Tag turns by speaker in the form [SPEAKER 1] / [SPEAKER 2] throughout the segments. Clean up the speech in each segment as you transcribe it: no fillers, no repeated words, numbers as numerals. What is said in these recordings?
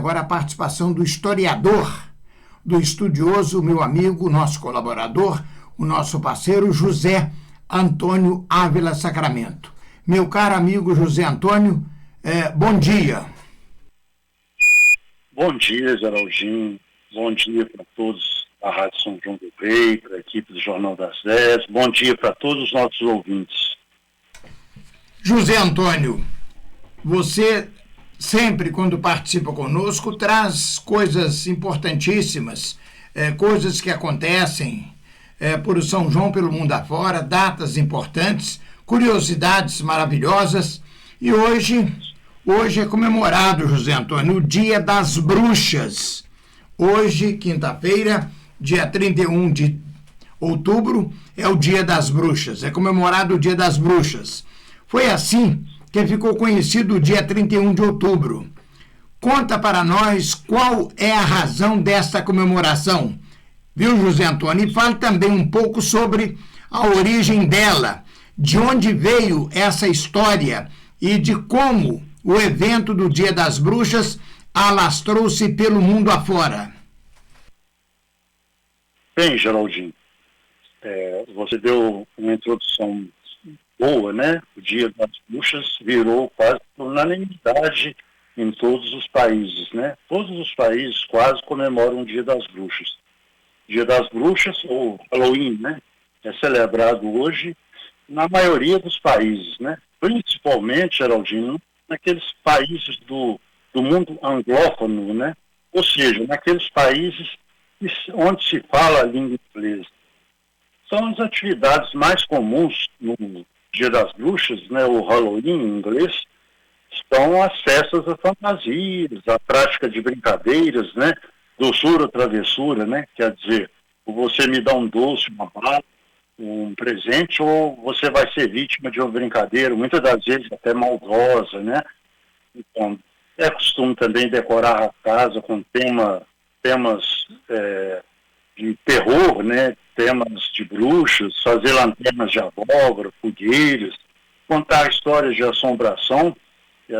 [SPEAKER 1] Agora a participação do historiador, do estudioso, meu amigo, nosso colaborador, o nosso parceiro José Antônio Ávila Sacramento. Meu caro amigo José Antônio, bom dia.
[SPEAKER 2] Bom dia, Geraldinho. Bom dia para todos da Rádio São João do Rei, para a equipe do Jornal das 10. Bom dia para todos os nossos ouvintes.
[SPEAKER 1] José Antônio, você sempre, quando participa conosco, traz coisas importantíssimas, coisas que acontecem por São João, pelo mundo afora, datas importantes, curiosidades maravilhosas. E hoje é comemorado, José Antônio, o Dia das Bruxas. Hoje, quinta-feira, dia 31 de outubro, é o Dia das Bruxas. É comemorado o Dia das Bruxas. Foi assim que ficou conhecido o dia 31 de outubro. Conta para nós qual é a razão desta comemoração, viu, José Antônio? E fale também um pouco sobre a origem dela, de onde veio essa história e de como o evento do Dia das Bruxas alastrou-se pelo mundo afora.
[SPEAKER 2] Bem, Geraldinho, você deu uma introdução boa, né? O Dia das Bruxas virou quase unanimidade em todos os países, né? Todos os países quase comemoram o Dia das Bruxas. Dia das Bruxas, ou Halloween, né? É celebrado hoje na maioria dos países, né? Principalmente, Geraldinho, naqueles países do mundo anglófono, né? Ou seja, naqueles países onde se fala a língua inglesa. São as atividades mais comuns no Dia das Bruxas, né, o Halloween em inglês, são as festas das fantasias, a prática de brincadeiras, né, doçura, travessura, né, quer dizer, você me dá um doce, uma bala, um presente, ou você vai ser vítima de uma brincadeira, muitas das vezes até maldosa, né. Então, é costume também decorar a casa com temas de terror, né, temas de bruxas, fazer lanternas de abóbora, fogueiras, contar histórias de assombração,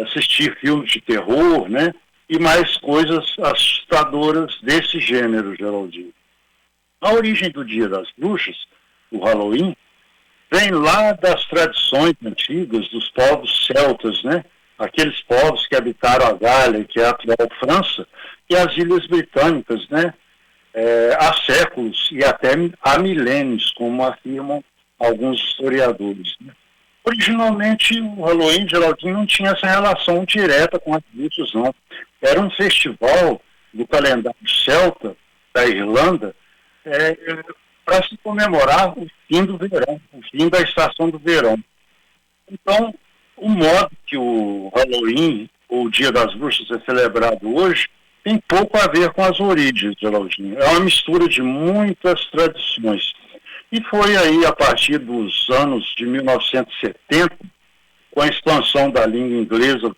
[SPEAKER 2] assistir filmes de terror, né, e mais coisas assustadoras desse gênero, Geraldinho. A origem do Dia das Bruxas, o Halloween, vem lá das tradições antigas dos povos celtas, né, aqueles povos que habitaram a Gália, que é a atual França, e as Ilhas Britânicas, né, há séculos e até há milênios, como afirmam alguns historiadores, né? Originalmente, o Halloween, Geraldinho, não tinha essa relação direta com as bruxas, não. Era um festival do calendário celta, da Irlanda, para se comemorar o fim do verão, o fim da estação do verão. Então, o modo que o Halloween, ou o Dia das Bruxas, é celebrado hoje, tem pouco a ver com as origens, Geraldinho. É uma mistura de muitas tradições. E foi aí, a partir dos anos de 1970, com a expansão da língua inglesa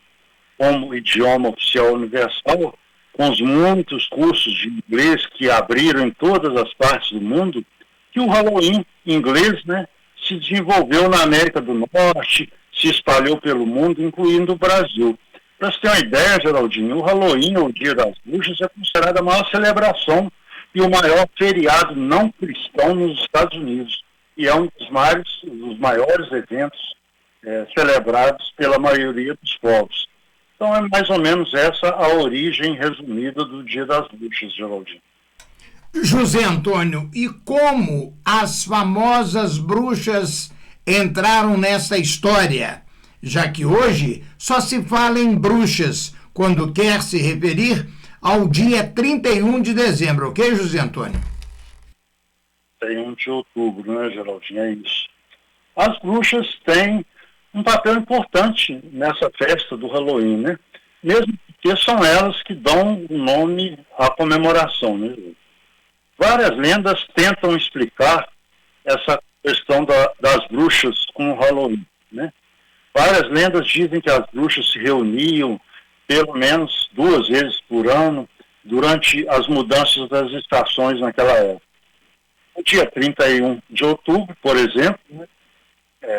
[SPEAKER 2] como idioma oficial universal, com os muitos cursos de inglês que abriram em todas as partes do mundo, que o Halloween inglês, né, se desenvolveu na América do Norte, se espalhou pelo mundo, incluindo o Brasil. Para você ter uma ideia, Geraldinho, o Halloween, ou o Dia das Bruxas, é considerado a maior celebração e o maior feriado não cristão nos Estados Unidos. E é um dos maiores eventos celebrados pela maioria dos povos. Então é mais ou menos essa a origem resumida do Dia das Bruxas, Geraldinho.
[SPEAKER 1] José Antônio, e como as famosas bruxas entraram nessa história? Já que hoje só se fala em bruxas quando quer se referir ao dia 31 de dezembro, ok, José Antônio?
[SPEAKER 2] 31 de outubro, né, Geraldinho? É isso. As bruxas têm um papel importante nessa festa do Halloween, né? Mesmo porque são elas que dão o nome à comemoração, né? Várias lendas tentam explicar essa questão das bruxas com o Halloween, né? Várias lendas dizem que as bruxas se reuniam pelo menos 2 vezes por ano durante as mudanças das estações naquela época. No dia 31 de outubro, por exemplo,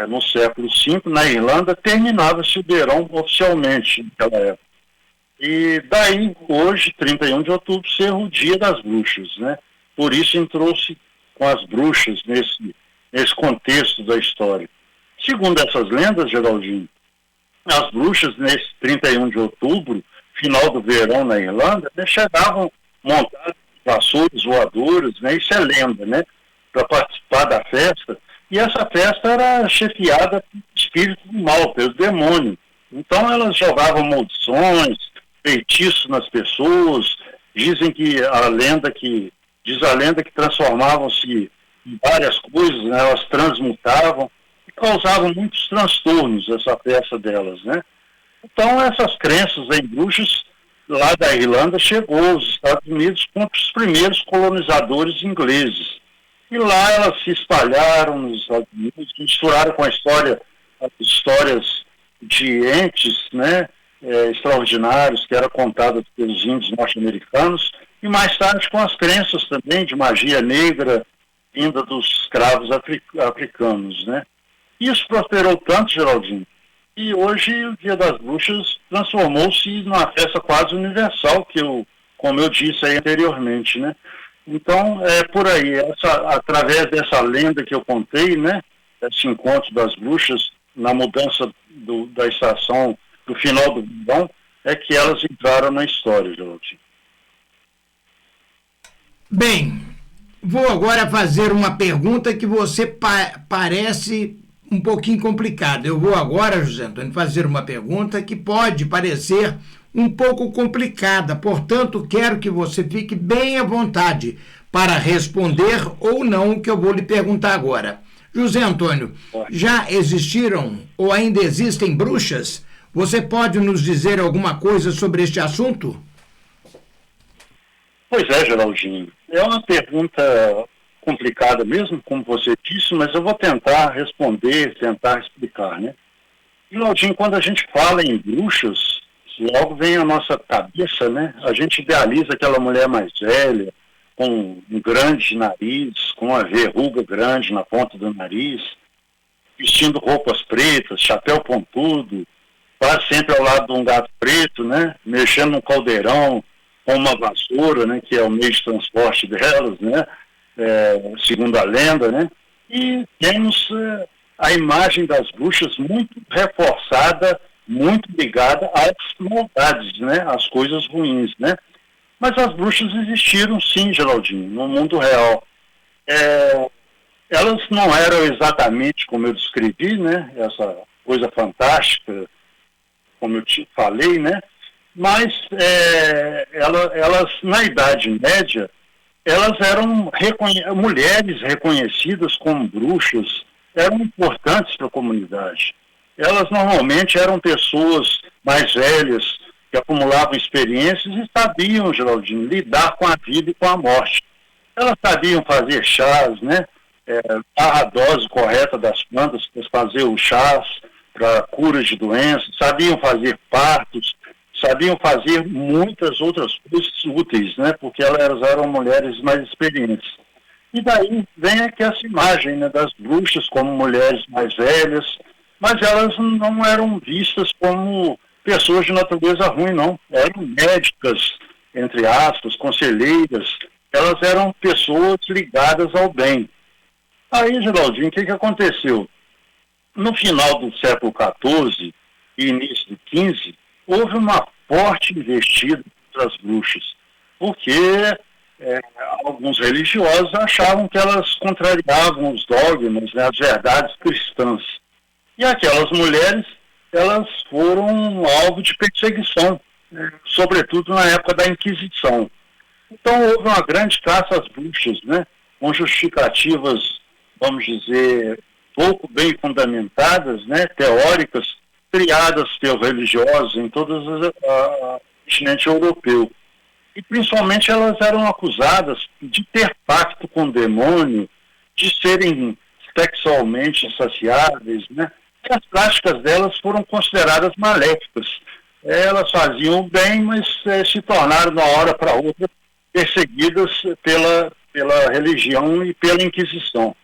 [SPEAKER 2] no século V, na Irlanda, terminava-se o verão oficialmente naquela época. E daí, hoje, 31 de outubro, ser o Dia das Bruxas, né? Por isso entrou-se com as bruxas nesse contexto da história. Segundo essas lendas, Geraldinho, as bruxas, nesse 31 de outubro, final do verão na Irlanda, né, chegavam montadas em vassouras voadoras, né? Isso é lenda, né? Para participar da festa. E essa festa era chefiada por espírito do mal, pelo demônio. Então elas jogavam maldições, feitiços nas pessoas. Diz a lenda que transformavam-se em várias coisas, né? Elas transmutavam e causavam muitos transtornos essa festa delas, né? Então essas crenças em bruxas lá da Irlanda chegou aos Estados Unidos com os primeiros colonizadores ingleses. E lá elas se espalharam nos Estados Unidos, misturaram com as histórias de entes, né, extraordinários que eram contadas pelos índios norte-americanos, e mais tarde com as crenças também de magia negra vinda dos escravos africanos, né. Isso prosperou tanto, Geraldinho, e hoje o Dia das Bruxas transformou-se numa festa quase universal, como eu disse aí anteriormente, né. Então, é por aí, através dessa lenda que eu contei, né, esse encontro das bruxas, na mudança da estação, do final do verão, é que elas entraram na história, Geraldinho.
[SPEAKER 1] Bem, vou agora fazer uma pergunta que você parece um pouquinho complicada. Eu vou agora, José Antônio, fazer uma pergunta que pode parecer um pouco complicada, portanto, quero que você fique bem à vontade para responder ou não o que eu vou lhe perguntar agora. José Antônio, já existiram ou ainda existem bruxas? Você pode nos dizer alguma coisa sobre este assunto?
[SPEAKER 2] Pois é, Geraldinho. É uma pergunta complicada mesmo, como você disse, mas eu vou tentar responder, tentar explicar, né? Geraldinho, quando a gente fala em bruxas, logo vem à nossa cabeça, né? A gente idealiza aquela mulher mais velha, com um grande nariz, com uma verruga grande na ponta do nariz, vestindo roupas pretas, chapéu pontudo, quase sempre ao lado de um gato preto, né? Mexendo num caldeirão, com uma vassoura, né? Que é o meio de transporte delas, né? Segundo a lenda, né? E temos a imagem das bruxas muito reforçada, muito ligada às maldades, né? Às coisas ruins, né? Mas as bruxas existiram sim, Geraldinho, no mundo real. Elas não eram exatamente como eu descrevi, né? Essa coisa fantástica, como eu te falei, né? Mas elas, na Idade Média, elas eram mulheres reconhecidas como bruxas, eram importantes para a comunidade. Elas normalmente eram pessoas mais velhas, que acumulavam experiências e sabiam, Geraldinho, lidar com a vida e com a morte. Elas sabiam fazer chás, né? Dar a dose correta das plantas para fazer os chás para cura de doenças, sabiam fazer partos, sabiam fazer muitas outras coisas úteis, né? Porque elas eram mulheres mais experientes. E daí vem aqui essa imagem, né, das bruxas como mulheres mais velhas, mas elas não eram vistas como pessoas de natureza ruim, não. Eram médicas, entre aspas, conselheiras. Elas eram pessoas ligadas ao bem. Aí, Geraldinho, o que aconteceu? No final do século XIV e início do XV, houve uma forte investida das bruxas, porque alguns religiosos achavam que elas contrariavam os dogmas, né, as verdades cristãs. E aquelas mulheres, elas foram alvo de perseguição, né, sobretudo na época da Inquisição. Então houve uma grande caça às bruxas, né, com justificativas, vamos dizer, pouco bem fundamentadas, né, teóricas, criadas pelos religiosos em todo o continente europeu. E principalmente elas eram acusadas de ter pacto com o demônio, de serem sexualmente insaciáveis, né? E as práticas delas foram consideradas maléficas. Elas faziam o bem, mas se tornaram, de uma hora para outra, perseguidas pela religião e pela Inquisição.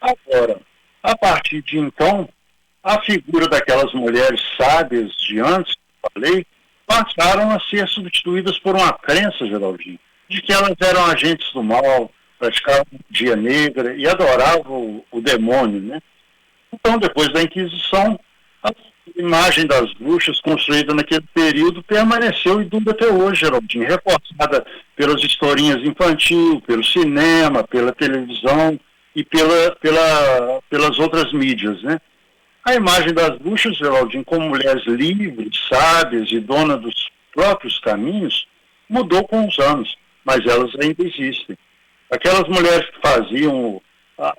[SPEAKER 2] Agora, a partir de então, a figura daquelas mulheres sábias de antes, que eu falei, passaram a ser substituídas por uma crença, Geraldinho, de que elas eram agentes do mal, praticavam magia negra e adoravam o demônio, né? Então, depois da Inquisição, a imagem das bruxas construída naquele período permaneceu e dura até hoje, Geraldinho, reforçada pelas historinhas infantis, pelo cinema, pela televisão e pelas outras mídias, né? A imagem das bruxas, Geraldinho, como mulheres livres, sábias e donas dos próprios caminhos, mudou com os anos, mas elas ainda existem. Aquelas mulheres que faziam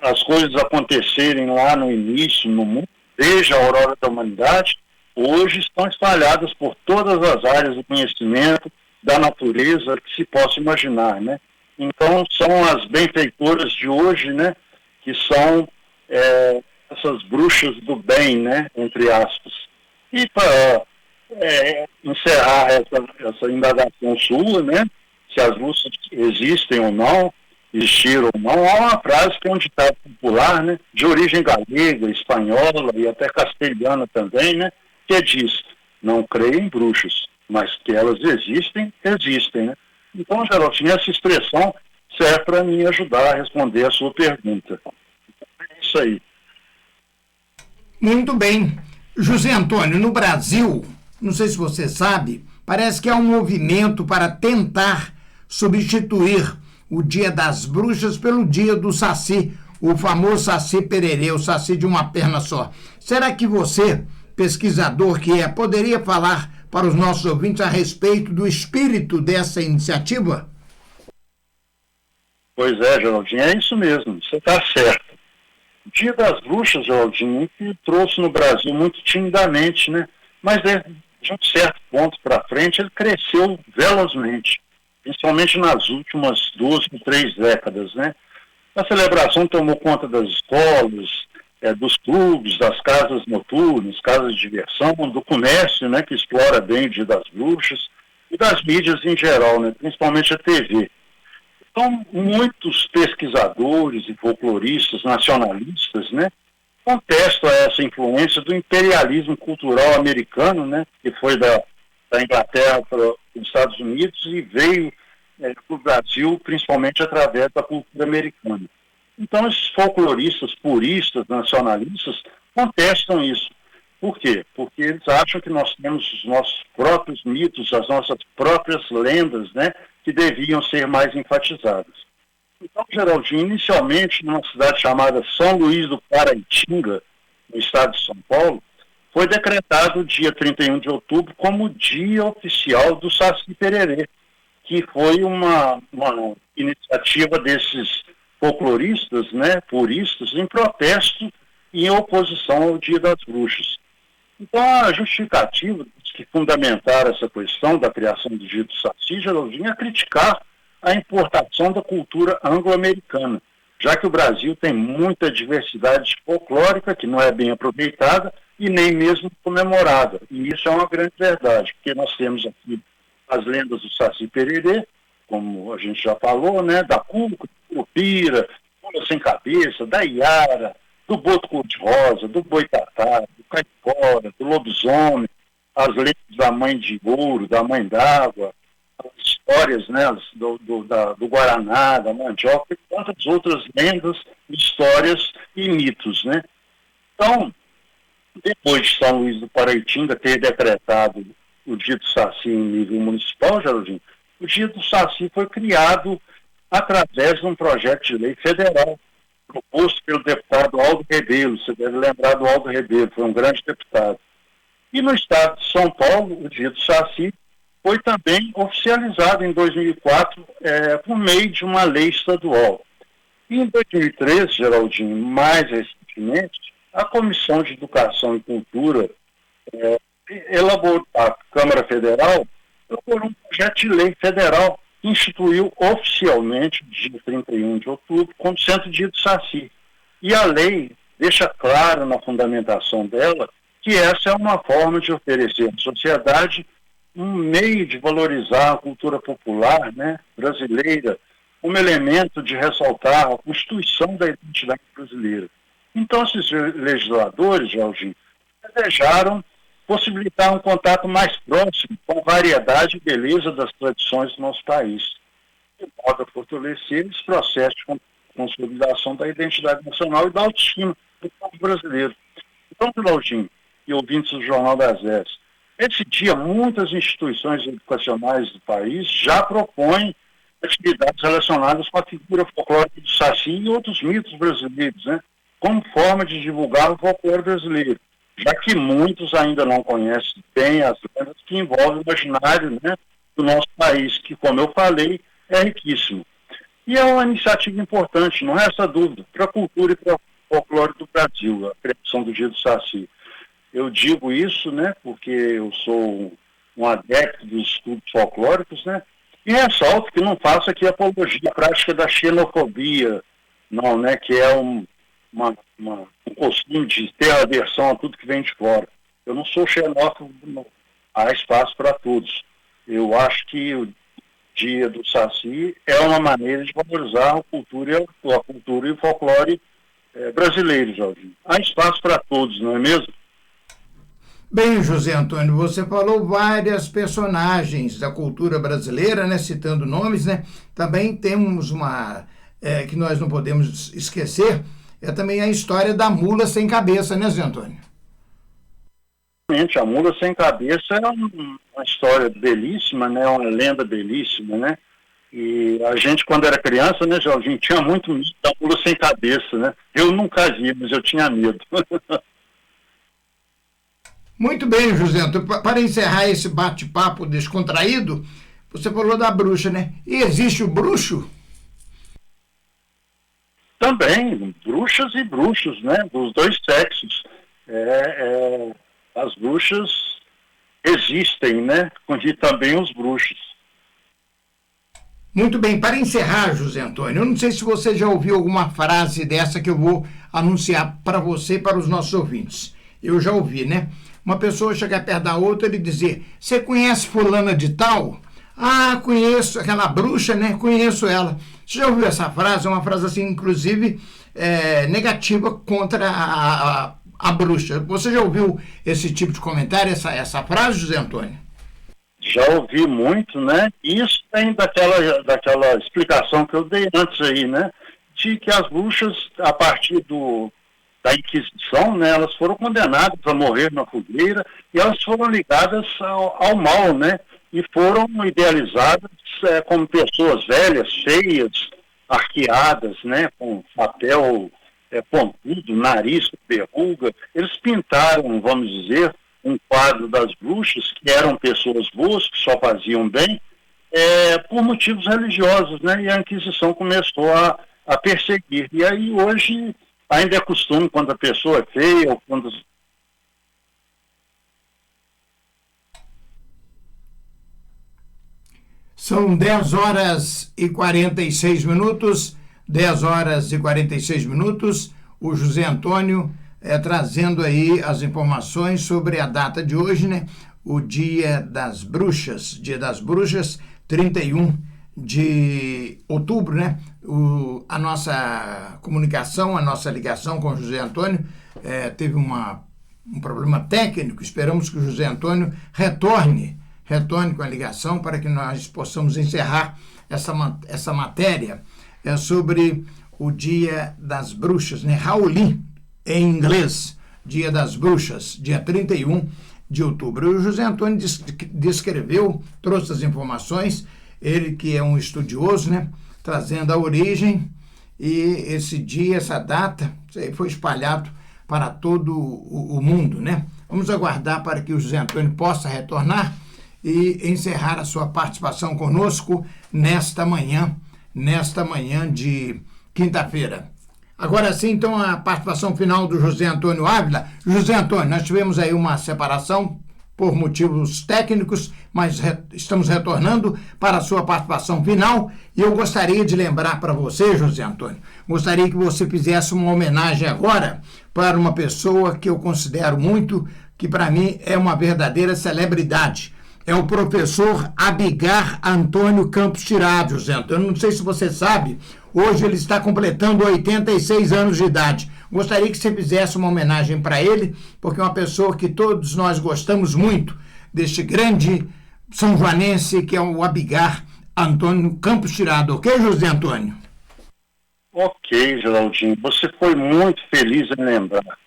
[SPEAKER 2] as coisas acontecerem lá no início, no mundo, desde a aurora da humanidade, hoje estão espalhadas por todas as áreas do conhecimento, da natureza que se possa imaginar, né? Então, são as benfeitoras de hoje, né, que são essas bruxas do bem, né, entre aspas. E para encerrar essa indagação sua, né, se as bruxas existem ou não, existiram ou não, há uma frase que é um ditado popular, né, de origem galega, espanhola e até castelhana também, né, que diz: não creio em bruxas, mas que elas existem, existem, né? Então, Geraldinho, essa expressão serve para me ajudar a responder a sua pergunta. É isso aí.
[SPEAKER 1] Muito bem. José Antônio, no Brasil, não sei se você sabe, parece que há um movimento para tentar substituir o Dia das Bruxas pelo Dia do Saci, o famoso Saci Pererê, o Saci de uma perna só. Será que você, pesquisador que é, poderia falar para os nossos ouvintes a respeito do espírito dessa iniciativa?
[SPEAKER 2] Pois é, Geraldinho, é isso mesmo, você está certo. O Dia das Bruxas, Geraldinho, que trouxe no Brasil muito timidamente, né? Mas de um certo ponto para frente ele cresceu velozmente, principalmente nas últimas 2 ou 3 décadas, né? A celebração tomou conta das escolas, dos clubes, das casas noturnas, casas de diversão, do comércio, né, que explora bem o Dia das Bruxas, e das mídias em geral, né, principalmente a TV. Então, muitos pesquisadores e folcloristas nacionalistas, né, contestam essa influência do imperialismo cultural americano, né, que foi da Inglaterra para os Estados Unidos e veio para o Brasil, principalmente através da cultura americana. Então, esses folcloristas, puristas, nacionalistas, contestam isso. Por quê? Porque eles acham que nós temos os nossos próprios mitos, as nossas próprias lendas, né, que deviam ser mais enfatizadas. Então, Geraldinho, inicialmente, numa cidade chamada São Luís do Paraitinga, no estado de São Paulo, foi decretado o dia 31 de outubro como dia oficial do Saci Pererê, que foi uma iniciativa desses folcloristas, né, puristas, em protesto e em oposição ao Dia das Bruxas. Então, a justificativa que fundamentaram essa questão da criação do Dia do Saci, Geraldinho, é criticar a importação da cultura anglo-americana, já que o Brasil tem muita diversidade folclórica que não é bem aproveitada e nem mesmo comemorada. E isso é uma grande verdade, porque nós temos aqui as lendas do Saci Pererê, como a gente já falou, né, da Cuca, do Curupira, Pula Sem Cabeça, da Iara, do Boto Cor-de-Rosa, do Boitatá, do Caipora, do Lobisomem, as lendas da Mãe de Ouro, da Mãe d'Água, as histórias, né, do Guaraná, da Mandioca e tantas outras lendas, histórias e mitos, né. Então, depois de São Luís do Paraitinga ter decretado o Dia do Saci em nível municipal, Geraldinho, o Dia do Saci foi criado através de um projeto de lei federal proposto pelo deputado Aldo Rebelo. Você deve lembrar do Aldo Rebelo, foi um grande deputado. E no estado de São Paulo, o Dia do Saci foi também oficializado em 2004 por meio de uma lei estadual. E em 2013, Geraldinho, mais recentemente, a Comissão de Educação e Cultura elaborou, a Câmara Federal elaborou um projeto de lei federal que instituiu oficialmente o dia 31 de outubro como sendo o Dia do Saci. E a lei deixa claro na fundamentação dela que essa é uma forma de oferecer à sociedade um meio de valorizar a cultura popular, né, brasileira, como elemento de ressaltar a constituição da identidade brasileira. Então, esses legisladores, Jorginho, desejaram possibilitar um contato mais próximo com a variedade e beleza das tradições do nosso país, de modo a fortalecer esse processo de consolidação da identidade nacional e da autoestima do povo brasileiro. Então, Claudinho e ouvintes do Jornal das 10, esse dia muitas instituições educacionais do país já propõem atividades relacionadas com a figura folclórica do Saci e outros mitos brasileiros, né, como forma de divulgar o folclore brasileiro, já que muitos ainda não conhecem bem as lendas que envolvem o imaginário, né, do nosso país, que, como eu falei, é riquíssimo. E é uma iniciativa importante, não é essa dúvida, para a cultura e para o folclore do Brasil, a criação do Dia do Saci. Eu digo isso, né, porque eu sou um adepto dos estudos folclóricos, né, e ressalto que não faço aqui apologia à prática da xenofobia, não, né, que é um costume de ter aversão a tudo que vem de fora. Eu não sou xenófobo, não. Há espaço para todos. Eu acho que o Dia do Saci é uma maneira de valorizar a cultura e o folclore brasileiro, Jorge. Há espaço para todos, não é mesmo?
[SPEAKER 1] Bem, José Antônio, você falou várias personagens da cultura brasileira, né, citando nomes, né? Também temos uma que nós não podemos esquecer, é também a história da mula sem cabeça, né, José Antônio?
[SPEAKER 2] A mula sem cabeça é uma história belíssima, né? Uma lenda belíssima, né? E a gente, quando era criança, né, Jorginho, tinha muito medo da mula sem cabeça, né? Eu nunca vi, mas eu tinha medo.
[SPEAKER 1] Muito bem, José Antônio. Para encerrar esse bate-papo descontraído, você falou da bruxa, né? E existe o bruxo?
[SPEAKER 2] Também, bruxas e bruxos, né? Dos dois sexos. As bruxas existem, né? E também os bruxos.
[SPEAKER 1] Muito bem, para encerrar, José Antônio, eu não sei se você já ouviu alguma frase dessa que eu vou anunciar para você e para os nossos ouvintes. Eu já ouvi, né? Uma pessoa chegar perto da outra e dizer: você conhece fulana de tal? Ah, conheço, aquela bruxa, né? Conheço ela. Você já ouviu essa frase? É uma frase, assim, inclusive, negativa contra a bruxa. Você já ouviu esse tipo de comentário, essa frase, José Antônio?
[SPEAKER 2] Já ouvi muito, né? Isso tem daquela explicação que eu dei antes aí, né? De que as bruxas, a partir da Inquisição, né, elas foram condenadas a morrer na fogueira e elas foram ligadas ao mal, né? E foram idealizadas como pessoas velhas, feias, arqueadas, né? Com papel pontudo, nariz, verruga. Eles pintaram, vamos dizer, um quadro das bruxas, que eram pessoas boas, que só faziam bem, por motivos religiosos, né? E a Inquisição começou a perseguir. E aí hoje ainda é costume, quando a pessoa é feia, ou quando...
[SPEAKER 1] São 10 horas e 46 minutos, 10 horas e 46 minutos, o José Antônio trazendo aí as informações sobre a data de hoje, né? O Dia das Bruxas, 31 de outubro, né? A nossa comunicação, a nossa ligação com o José Antônio teve um problema técnico. Esperamos que o José Antônio retorne com a ligação para que nós possamos encerrar essa matéria sobre o Dia das Bruxas, né? Halloween, em inglês, Dia das Bruxas, dia 31 de outubro. O José Antônio descreveu, trouxe as informações, ele que é um estudioso, né, trazendo a origem, e esse dia, essa data, foi espalhado para todo o mundo, né? Vamos aguardar para que o José Antônio possa retornar e encerrar a sua participação conosco nesta manhã de quinta-feira. Agora sim, então, a participação final do José Antônio Ávila. José Antônio, nós tivemos aí uma separação por motivos técnicos, mas estamos retornando para a sua participação final, e eu gostaria de lembrar para você, José Antônio, gostaria que você fizesse uma homenagem agora para uma pessoa que eu considero muito, que para mim é uma verdadeira celebridade. é o professor Abigar Antônio Campos Tirado, José Antônio. Não sei se você sabe, hoje ele está completando 86 anos de idade. Gostaria que você fizesse uma homenagem para ele, porque é uma pessoa que todos nós gostamos muito, deste grande são joanense que é o Abigar Antônio Campos Tirado. Ok, José Antônio?
[SPEAKER 2] Ok, Geraldinho, você foi muito feliz em lembrar.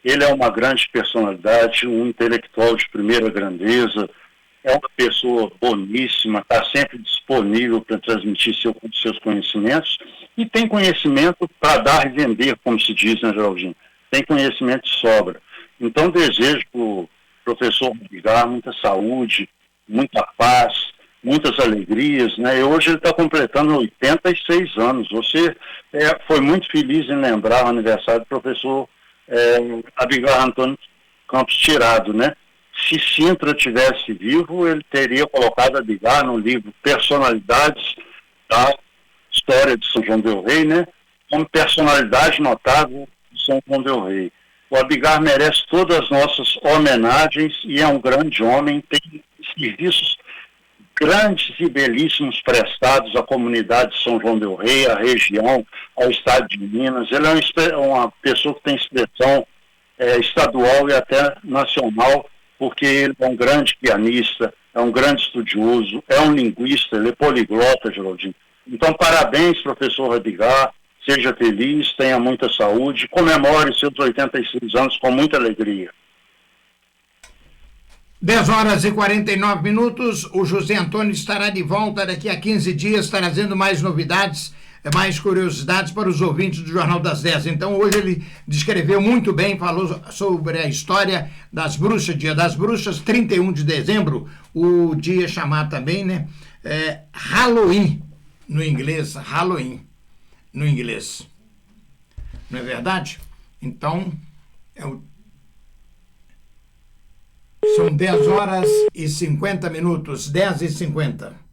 [SPEAKER 2] Ele é uma grande personalidade, um intelectual de primeira grandeza, é uma pessoa boníssima, está sempre disponível para transmitir seus conhecimentos e tem conhecimento para dar e vender, como se diz, né, Geraldinho? Tem conhecimento de sobra. Então, desejo para o professor Abigar muita saúde, muita paz, muitas alegrias, né? E hoje ele está completando 86 anos. Você foi muito feliz em lembrar o aniversário do professor Abigar Antônio Campos Tirado, né? Se Sintra tivesse vivo, ele teria colocado Abigar no livro Personalidades da História de São João del Rei, né? Como personalidade notável de São João del Rei. O Abigar merece todas as nossas homenagens e é um grande homem, tem serviços grandes e belíssimos prestados à comunidade de São João del Rei, à região, ao estado de Minas. Ele é uma pessoa que tem expressão estadual e até nacional, porque ele é um grande pianista, é um grande estudioso, é um linguista, ele é poliglota, Geraldinho. Então, parabéns, professor Abigar, seja feliz, tenha muita saúde, comemore seus 86 anos com muita alegria.
[SPEAKER 1] 10h49, o José Antônio estará de volta daqui a 15 dias, trazendo mais novidades, mais curiosidades para os ouvintes do Jornal das 10. Então, hoje ele descreveu muito bem, falou sobre a história das bruxas, Dia das Bruxas, 31 de dezembro, o dia chamado também, né? Halloween, no inglês, Halloween, no inglês. Não é verdade? Então, são 10h50, 10h50.